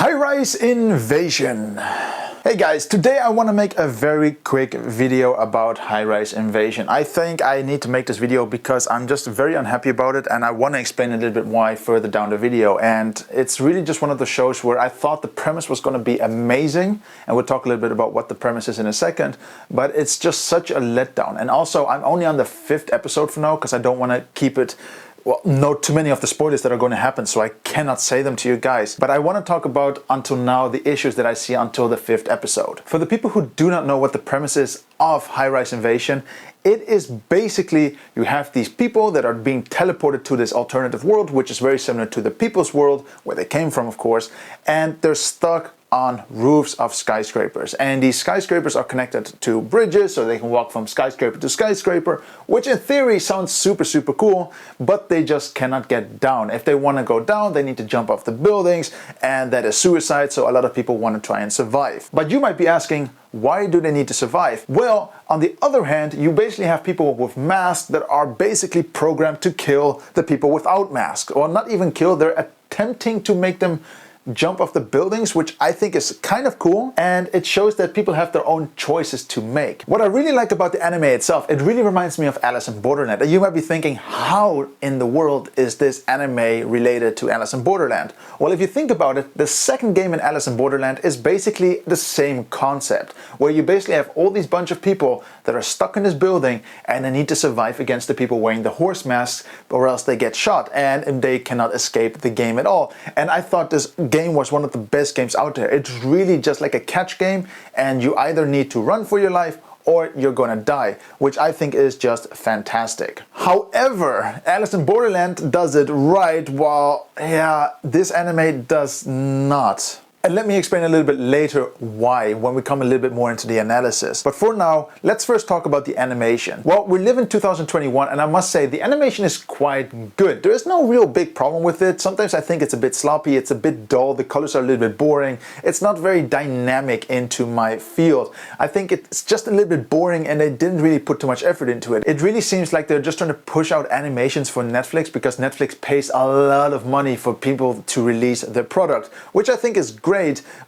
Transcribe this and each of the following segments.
High-rise invasion. Hey guys, today I want to make a very quick video about high-rise invasion. I think I need to make this video because I'm just very unhappy about it, and I want to explain a little bit why further down the video. And it's really just one of the shows where I thought the premise was going to be amazing, and we'll talk a little bit about what the premise is in a second, but it's just such a letdown. And also, I'm only on the 5th episode for now because I don't want to keep it not too many of the spoilers that are going to happen, so I cannot say them to you guys. But I want to talk about, until now, the issues that I see until the 5th episode. For the people who do not know what the premise is of High-Rise Invasion, it is basically you have these people that are being teleported to this alternative world, which is very similar to the People's World, where they came from, of course, and they're stuck on roofs of skyscrapers. And these skyscrapers are connected to bridges, so they can walk from skyscraper to skyscraper, which in theory sounds super cool, but they just cannot get down. If they want to go down, they need to jump off the buildings, and that is suicide, so a lot of people want to try and survive. But you might be asking, why do they need to survive? Well, on the other hand, you basically have people with masks that are basically programmed to kill the people without masks, or not even kill, they're attempting to make them jump off the buildings, which I think is kind of cool, and it shows that people have their own choices to make. What I really like about the anime itself, it really reminds me of Alice in Borderland. And you might be thinking, how in the world is this anime related to Alice in Borderland? Well, if you think about it, the second game in Alice in Borderland is basically the same concept, where you basically have all these bunch of people that are stuck in this building and they need to survive against the people wearing the horse masks, or else they get shot and they cannot escape the game at all. And I thought this game was one of the best games out there. It's really just like a catch game, and you either need to run for your life or you're gonna die, which I think is just fantastic. However, Alice in Borderland does it right, while this anime does not. And let me explain a little bit later why, when we come a little bit more into the analysis. But for now, let's first talk about the animation. Well, we live in 2021, and I must say the animation is quite good. There is no real big problem with it. Sometimes I think it's a bit sloppy, it's a bit dull, the colors are a little bit boring. It's not very dynamic into my field. I think it's just a little bit boring, and they didn't really put too much effort into it. It really seems like they're just trying to push out animations for Netflix, because Netflix pays a lot of money for people to release their product, which I think is great.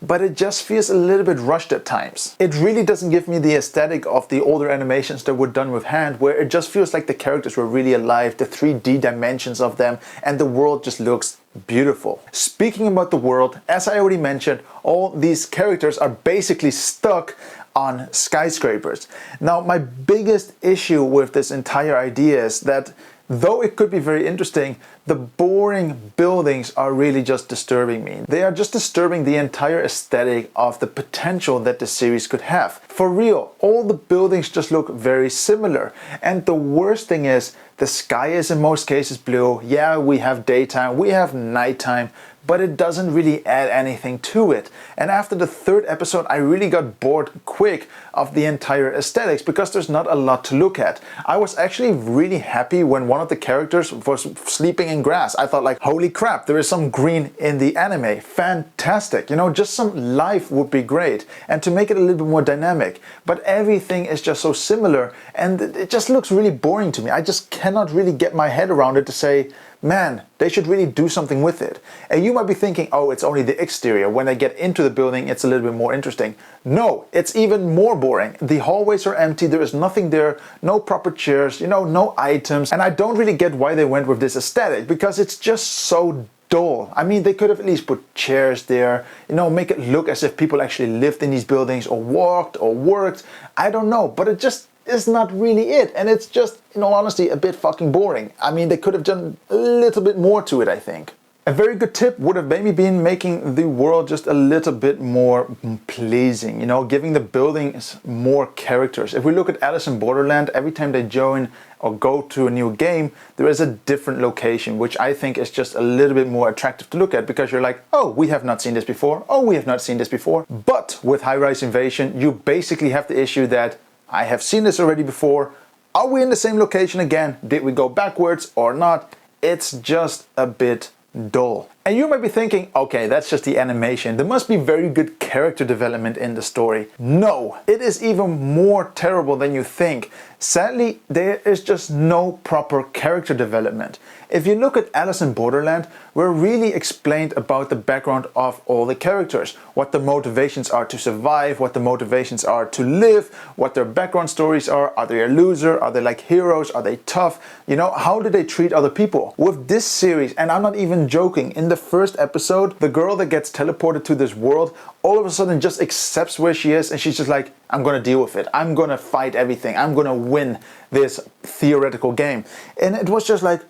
But it just feels a little bit rushed at times. It really doesn't give me the aesthetic of the older animations that were done with hand, where it just feels like the characters were really alive, the 3D dimensions of them, and the world just looks beautiful. Speaking about the world, as I already mentioned, all these characters are basically stuck on skyscrapers. Now, my biggest issue with this entire idea is that though it could be very interesting, the boring buildings are really just disturbing me. They are just disturbing the entire aesthetic of the potential that the series could have. For real, all the buildings just look very similar. And the worst thing is, the sky is in most cases blue. Yeah, we have daytime, we have nighttime, but it doesn't really add anything to it. And after the 3rd episode, I really got bored quick of the entire aesthetics, because there's not a lot to look at. I was actually really happy when one of the characters was sleeping in grass. I thought, like, holy crap, there is some green in the anime. Fantastic. You know, just some life would be great. And to make it a little bit more dynamic. But everything is just so similar, and it just looks really boring to me. I just cannot really get my head around it to say, man, they should really do something with it. And you might be thinking, oh, it's only the exterior. When they get into the building, it's a little bit more interesting. No, it's even more boring. The hallways are empty, there is nothing there, no proper chairs, you know, no items. And I don't really get why they went with this aesthetic, because it's just so dull. I mean, they could have at least put chairs there, you know, make it look as if people actually lived in these buildings, or walked, or worked. I don't know, but it just is not really it, and it's just, in all honesty, a bit fucking boring. I mean, they could have done a little bit more to it, I think. A very good tip would have maybe been making the world just a little bit more pleasing, you know, giving the buildings more characters. If we look at Alice in Borderland, every time they join or go to a new game, there is a different location, which I think is just a little bit more attractive to look at, because you're like, oh, we have not seen this before, oh, we have not seen this before. But with High-Rise Invasion, you basically have the issue that I have seen this already before. Are we in the same location again? Did we go backwards or not? It's just a bit dull. And you might be thinking, okay, that's just the animation. There must be very good character development in the story. No, it is even more terrible than you think. Sadly, there is just no proper character development. If you look at Alice in Borderland, we're really explained about the background of all the characters, what the motivations are to survive, what the motivations are to live, what their background stories are they a loser, are they like heroes, are they tough, you know, how do they treat other people? With this series, and I'm not even joking, in the first episode, the girl that gets teleported to this world all of a sudden just accepts where she is and she's just like, I'm gonna deal with it, I'm gonna fight everything, I'm gonna win this theoretical game. And it was just like,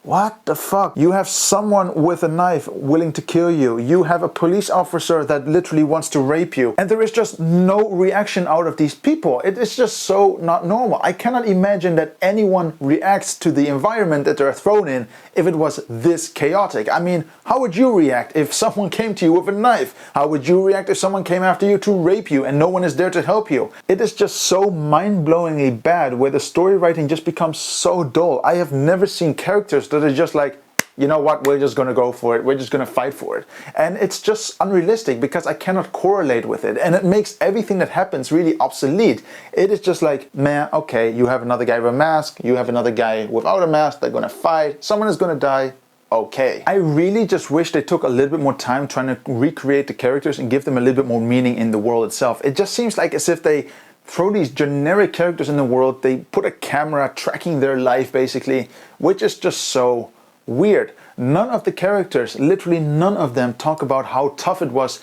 what the fuck? You have someone with a knife willing to kill you. You have a police officer that literally wants to rape you. And there is just no reaction out of these people. It is just so not normal. I cannot imagine that anyone reacts to the environment that they're thrown in if it was this chaotic. I mean, how would you react if someone came to you with a knife? How would you react if someone came after you to rape you and no one is there to help you? It is just so mind-blowingly bad where the story writing just becomes so dull. I have never seen characters that are just like, you know what, we're just gonna go for it, we're just gonna fight for it. And it's just unrealistic because I cannot correlate with it, and it makes everything that happens really obsolete. It is just like, man, okay, you have another guy with a mask, you have another guy without a mask, they're gonna fight, someone is gonna die. Okay. I really just wish they took a little bit more time trying to recreate the characters and give them a little bit more meaning in the world itself. It just seems like as if they throw these generic characters in the world, they put a camera tracking their life basically, which is just so weird. None of the characters, literally none of them, talk about how tough it was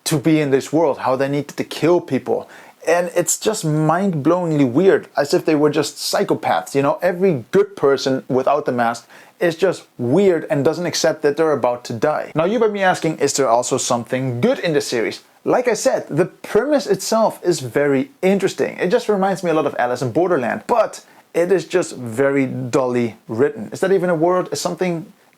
to be in this world, how they needed to kill people. And it's just mind-blowingly weird, as if they were just psychopaths, you know? Every good person without the mask is just weird and doesn't accept that they're about to die. Now you might be asking, is there also something good in the series? Like I said, the premise itself is very interesting. It just reminds me a lot of Alice in Borderland, but it is just very dully written. Is that even a word?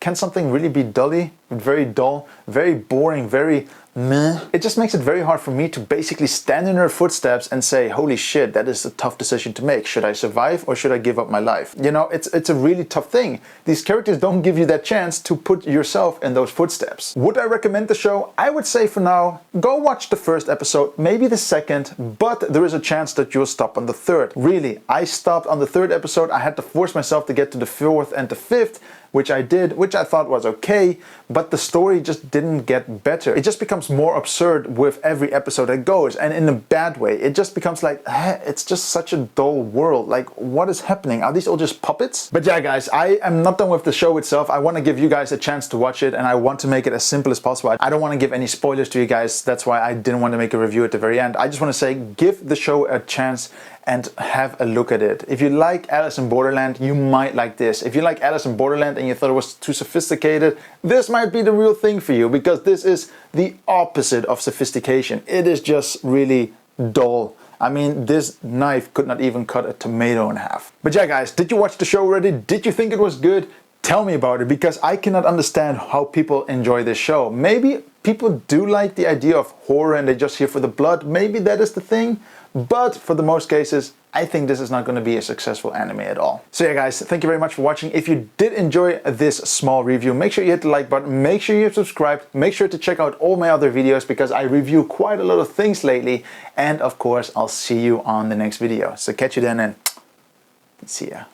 Can something really be dully? Very dull, very boring, very meh. It just makes it very hard for me to basically stand in her footsteps and say, holy shit, that is a tough decision to make. Should I survive or should I give up my life? You know, it's a really tough thing. These characters don't give you that chance to put yourself in those footsteps. Would I recommend the show? I would say for now, go watch the first episode, maybe the second, but there is a chance that you'll stop on the third. Really, I stopped on the third episode. I had to force myself to get to the fourth and the fifth, which I did, which I thought was okay, but the story just didn't get better. It just becomes more absurd with every episode that goes, and in a bad way. It just becomes like, it's just such a dull world. Like, what is happening? Are these all just puppets? But yeah, guys, I am not done with the show itself. I want to give you guys a chance to watch it, and I want to make it as simple as possible. I don't want to give any spoilers to you guys. That's why I didn't want to make a review at the very end. I just want to say, give the show a chance and have a look at it. If you like Alice in Borderland, you might like this. If you like Alice in Borderland and you thought it was too sophisticated, this might be the real thing for you, because this is the opposite of sophistication. It is just really dull. I mean, this knife could not even cut a tomato in half. But yeah, guys, did you watch the show already? Did you think it was good? Tell me about it, because I cannot understand how people enjoy this show. Maybe people do like the idea of horror and they're just here for the blood. Maybe that is the thing. But for the most cases, I think this is not going to be a successful anime at all. So yeah, guys, thank you very much for watching. If you did enjoy this small review, make sure you hit the like button, make sure you subscribe, make sure to check out all my other videos, because I review quite a lot of things lately. And of course, I'll see you on the next video. So catch you then, and see ya.